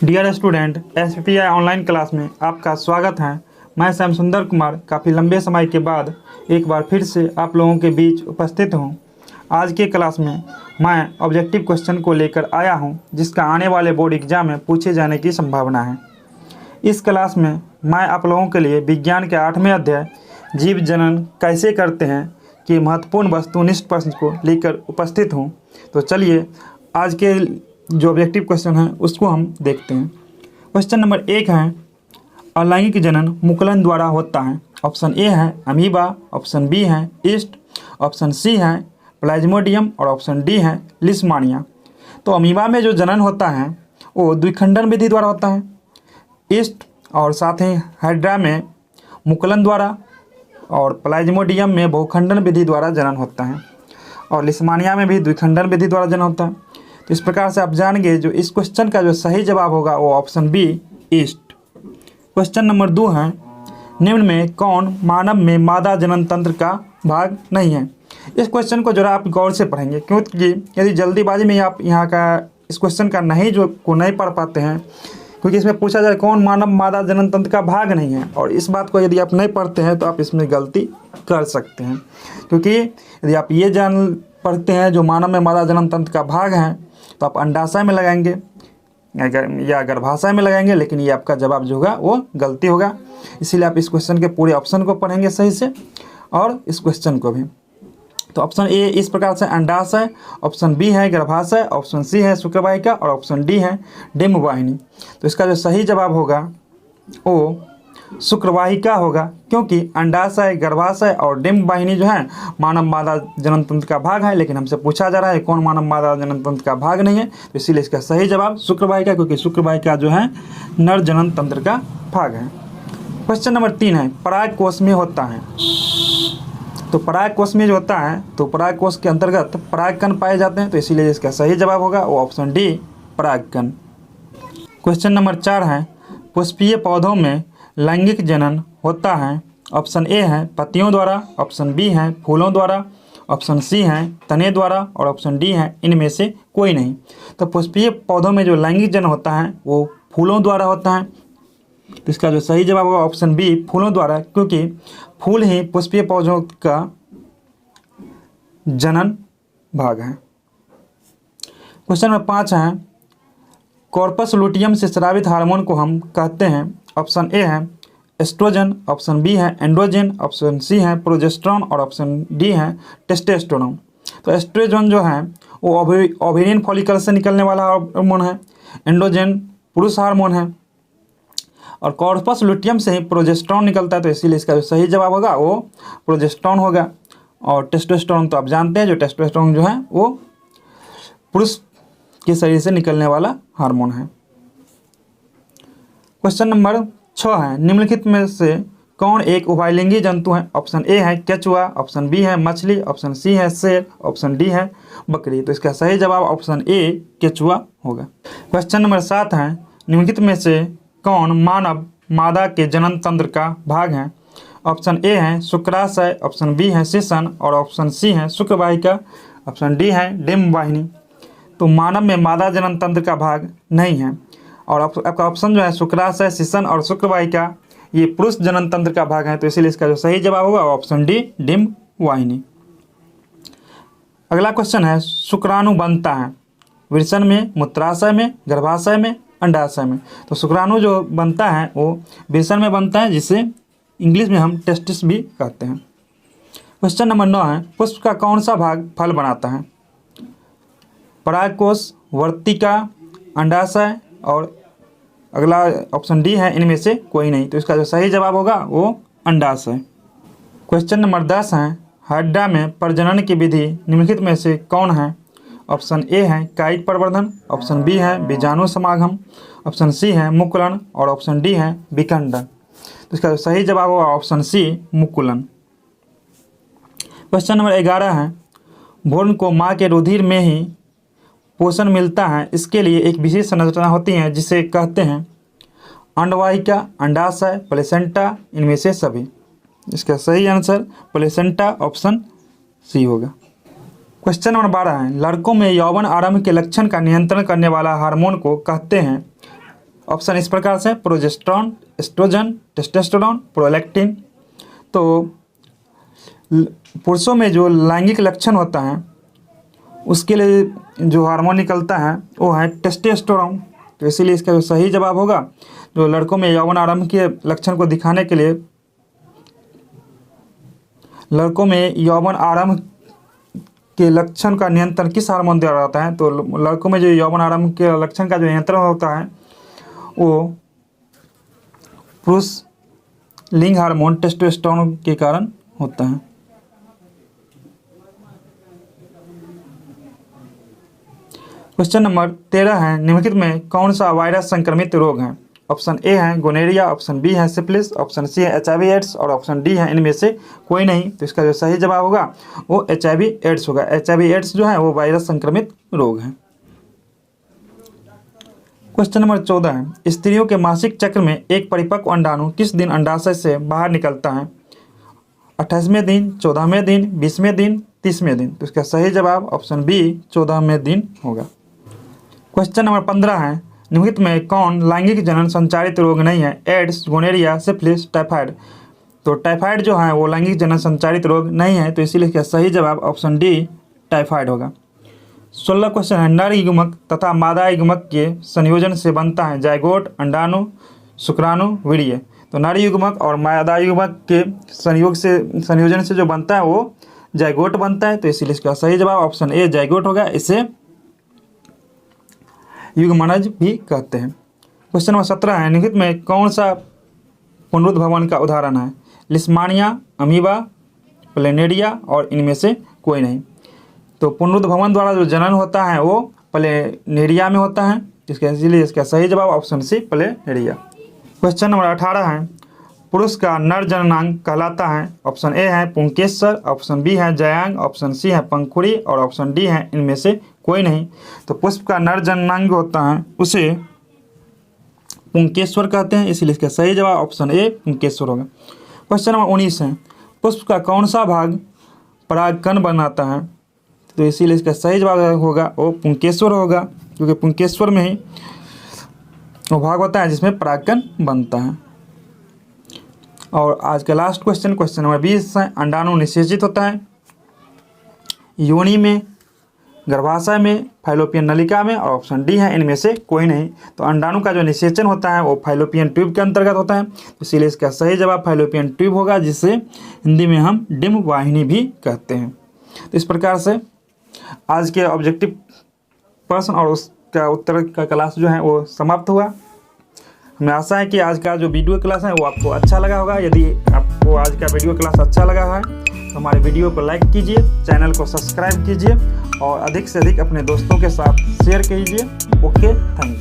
Dear student, SPPI online class में आपका स्वागत है। मैं श्याम सुंदर कुमार काफ़ी लंबे समय के बाद एक बार फिर से आप लोगों के बीच उपस्थित हूं। आज के क्लास में मैं ऑब्जेक्टिव क्वेश्चन को लेकर आया हूं, जिसका आने वाले बोर्ड एग्जाम में पूछे जाने की संभावना है। इस क्लास में मैं आप लोगों के लिए विज्ञान के 8वें अध्याय जीव जनन कैसे करते हैं कि महत्वपूर्ण वस्तुनिष्ठ प्रश्न को लेकर उपस्थित हूँ। तो चलिए आज के जो ऑब्जेक्टिव क्वेश्चन है उसको हम देखते हैं। क्वेश्चन नंबर 1 है, अलैंगिक जनन मुकुलन द्वारा होता है। ऑप्शन ए है अमीबा, ऑप्शन बी है ईस्ट, ऑप्शन सी है प्लाज्मोडियम और ऑप्शन डी है लिस्मानिया। तो अमीबा में जो जनन होता है वो द्विखंडन विधि द्वारा होता है। ईस्ट और साथ ही हाइड्रा में मुकुलन द्वारा और प्लाज्मोडियम में बहुखंडन विधि द्वारा जनन होता है और लिस्मानिया में भी द्विखंडन विधि द्वारा जनन होता है। तो इस प्रकार से आप जानेंगे जो इस क्वेश्चन का जो सही जवाब होगा वो option B yeast. Question number 2 है, निम्न में कौन मानव में मादा जनन तंत्र का भाग नहीं है। इस क्वेश्चन को जरा आप गौर से पढ़ेंगे, क्योंकि यदि जल्दीबाजी में आप यहाँ का इस क्वेश्चन का नहीं पढ़ पाते हैं, क्योंकि इसमें पूछा जाए कौन मानव मादा जनन तंत्र का भाग नहीं है, और इस बात को यदि आप नहीं पढ़ते हैं तो आप इसमें गलती कर सकते हैं। क्योंकि यदि आप ये जान पढ़ते हैं जो मानव में मादा जनन तंत्र का भाग है तो आप अंडाशय में लगाएंगे या गर्भाशय में लगाएंगे, लेकिन ये आपका जवाब जो होगा वो गलती होगा। इसीलिए आप इस क्वेश्चन के पूरे ऑप्शन को पढ़ेंगे सही से और इस क्वेश्चन को भी। तो ऑप्शन ए इस प्रकार से अंडाशय, ऑप्शन बी है गर्भाशय, ऑप्शन सी है शुक्रवाहिका और ऑप्शन डी है डिम्ब वाहिनी। तो इसका जो सही जवाब होगा वो शुक्रवाहिका होगा, क्योंकि अंडाशय, गर्भाशय और डिम्ब वाहिनी जो है मानव मादा जनन तंत्र का भाग है, लेकिन हमसे पूछा जा रहा है कौन मानव मादा जनन तंत्र का भाग नहीं है। तो इसीलिए इसका सही जवाब शुक्रवाहिका, क्योंकि शुक्रवाहिका जो है नर जनन तंत्र का भाग है। क्वेश्चन नंबर 3 है, पराग कोश में होता है। तो पराग कोश में जो होता है तो पराग कोश के अंतर्गत परागकण पाए जाते हैं, तो इसीलिए इसका सही जवाब होगा वो ऑप्शन डी परागकण। क्वेश्चन नंबर 4 है, पुष्पीय पौधों में लैंगिक जनन होता है। ऑप्शन ए है पत्तियों द्वारा, ऑप्शन बी है फूलों द्वारा, ऑप्शन सी है तने द्वारा और ऑप्शन डी है इनमें से कोई नहीं। तो पुष्पीय पौधों में जो लैंगिक जनन होता है वो फूलों द्वारा होता है। तो इसका जो सही जवाब होगा ऑप्शन बी फूलों द्वारा, क्योंकि फूल ही पुष्पीय पौधों का जनन भाग है। क्वेश्चन नंबर 5 है, कॉर्पस लुटियम से स्रावित हार्मोन को हम कहते हैं। ऑप्शन ए है एस्ट्रोजन, ऑप्शन बी है एंड्रोजन, ऑप्शन सी है प्रोजेस्टेरॉन और ऑप्शन डी है टेस्टोस्टेरोन। तो एस्ट्रोजन जो है वो ओवेरियन फॉलिकल से निकलने वाला हार्मोन है, एंड्रोजन पुरुष हार्मोन है और कॉर्पस लुटियम से ही प्रोजेस्टेरॉन निकलता है। तो इसीलिए इसका जो सही जवाब होगा वो प्रोजेस्टेरॉन होगा। और टेस्टोस्टेरोन तो आप जानते हैं, जो टेस्टोस्टेरोन जो है वो पुरुष के शरीर से निकलने वाला हार्मोन है। क्वेश्चन नंबर 6 है, निम्नलिखित में से कौन एक उभयलिंगी जंतु है। ऑप्शन ए है केचुआ, ऑप्शन बी है मछली, ऑप्शन सी है शेर, ऑप्शन डी है बकरी। तो इसका सही जवाब ऑप्शन ए केचुआ होगा। क्वेश्चन नंबर 7 है, निम्नलिखित में से कौन मानव मादा के जनन तंत्र का भाग है। ऑप्शन ए है शुक्राशय, ऑप्शन बी है शिशन और ऑप्शन सी है शुक्रवाहिका, ऑप्शन डी है डिम्ब वाहिनी। तो मानव में मादा जनन तंत्र का भाग नहीं है और आपका ऑप्शन जो है शुक्राशय, शिशन और शुक्रवाहिका ये पुरुष जनन तंत्र का भाग है। तो इसीलिए इसका जो सही जवाब होगा ऑप्शन डी डिम्ब वाहिनी। अगला क्वेश्चन है, शुक्राणु बनता है वृषण में, मूत्राशय में, गर्भाशय में, अंडाशय में। तो शुक्राणु जो बनता है वो वृषण में बनता है, जिसे इंग्लिश में हम टेस्टिस भी कहते हैं। क्वेश्चन नंबर 9 है, पुष्प का कौन सा भाग फल बनाता है। परागकोश, वर्तिका, अंडाशय और अगला ऑप्शन डी है इनमें से कोई नहीं। तो इसका जो सही जवाब होगा वो अंडाशय। क्वेश्चन नंबर 10 है, हाइड्रा में प्रजनन की विधि निम्नलिखित में से कौन है। ऑप्शन ए है काइट प्रवर्धन, ऑप्शन बी है बीजाणु समागम, ऑप्शन सी है मुकुलन और ऑप्शन डी है विखंडन। तो इसका सही जवाब होगा ऑप्शन सी मुकुलन। क्वेश्चन नंबर 11 है, भ्रूण को माँ के रुधिर में ही पोषण मिलता है, इसके लिए एक विशेष संरचना होती है जिसे कहते हैं अंडवाहिका, अंडाशय, प्लेसेंटा, इनमें से सभी। इसका सही आंसर प्लेसेंटा ऑप्शन सी होगा। क्वेश्चन नंबर 12 है, लड़कों में यौवन आरंभ के लक्षण का नियंत्रण करने वाला हार्मोन को कहते हैं ऑप्शन इस प्रकार से प्रोजेस्टेरॉन, एस्ट्रोजन, टेस्टोस्टेरोन, प्रोलैक्टिन। तो पुरुषों में जो लैंगिक लक्षण होता है उसके लिए जो हार्मोन निकलता है वो है टेस्टोस्टेरोन। तो इसीलिए इसका जो सही जवाब होगा, जो लड़कों में यौवन आरंभ के लक्षण को दिखाने के लिए, लड़कों में यौवन आरंभ के लक्षण का नियंत्रण किस हार्मोन द्वारा होता है, तो लड़कों में जो यौवन आरंभ के लक्षण का जो नियंत्रण होता है वो पुरुष लिंग हार्मोन टेस्टोस्टेरोन के कारण होता है। क्वेश्चन नंबर 13 है, निम्नलिखित में कौन सा वायरस संक्रमित रोग है? ऑप्शन ए है गोनेरिया, ऑप्शन बी है सिफिलिस, ऑप्शन सी है HIV एड्स और ऑप्शन डी है इनमें से कोई नहीं। तो इसका जो सही जवाब होगा वो HIV एड्स होगा। HIV एड्स जो है वो वायरस संक्रमित रोग है। क्वेश्चन नंबर 14 है, स्त्रियों के मासिक चक्र में एक परिपक्व अंडाणु किस दिन अंडाशय से बाहर निकलता है? 28वें दिन, 14वें दिन, 20वें दिन, 30वें दिन। तो इसका सही जवाब ऑप्शन बी 14वें दिन होगा। क्वेश्चन नंबर 15 है, निम्नलिखित में कौन लैंगिक जनन संचारित रोग नहीं है? AIDS, gonorrhoea, syphilis, typhoid. तो टाइफाइड जो है वो लैंगिक जनन संचारित रोग नहीं है, तो इसीलिए इसका सही जवाब ऑप्शन डी टाइफाइड होगा। 16 क्वेश्चन है, नर युग्मक तथा मादा युग्मक के संयोजन से बनता है जाइगोट, अंडाणु, शुक्राणु, वीर्य। तो नर युग्मक और मादा युग्मक के संयोजन से जो बनता है वो जाइगोट बनता है, तो इसीलिए इसका सही जवाब ऑप्शन ए जाइगोट होगा। इसे युग्मनज भी कहते हैं। क्वेश्चन नंबर 17 है, निम्नलिखित में कौन सा पुनरुद्भवन का उदाहरण है? लिस्मानिया, अमीबा, प्लेनेरिया और इनमें से कोई नहीं। तो पुनरुद्भवन द्वारा जो जनन होता है वो प्लेनेरिया में होता है, इसीलिए इसका सही जवाब option C planaria. Question number 18 है, पुरुष का नर जननांग कहलाता है? ऑप्शन ए है पुंकेसर, ऑप्शन बी है जयांग, ऑप्शन सी है पंखुड़ी और ऑप्शन डी है इनमें से कोई नहीं। तो पुष्प का नर जननांग होता है उसे पुंकेश्वर कहते हैं, इसलिए इसका सही जवाब ऑप्शन ए पुंकेश्वर होगा। क्वेश्चन नंबर 19 है, पुष्प का कौन सा भाग परागकण बनाता है? तो इसीलिए इसका सही जवाब होगा वो पुंकेश्वर होगा, क्योंकि पुंकेश्वर में ही वो भाग होता है जिसमें परागकण बनता है। और आज का लास्ट क्वेश्चन, क्वेश्चन नंबर 20 है, अंडाणु निषेचित होता है योनि में, गर्भाशय में, फाइलोपियन नलिका में और ऑप्शन डी है इनमें से कोई नहीं। तो अंडाणु का जो निषेचन होता है वो फाइलोपियन ट्यूब के अंतर्गत होता है, इसीलिए इसका सही जवाब फाइलोपियन ट्यूब होगा, जिसे हिंदी में हम डिम्ब वाहिनी भी कहते हैं। तो इस प्रकार से आज के ऑब्जेक्टिव प्रश्न और उसका उत्तर का क्लास जो है वो समाप्त हुआ। हमें आशा है कि आज का जो वीडियो क्लास है वो आपको अच्छा लगा होगा। यदि आपको आज का वीडियो क्लास अच्छा लगा है तो हमारे वीडियो को लाइक कीजिए, चैनल को सब्सक्राइब कीजिए और अधिक से अधिक अपने दोस्तों के साथ शेयर कीजिए। Okay, thank you.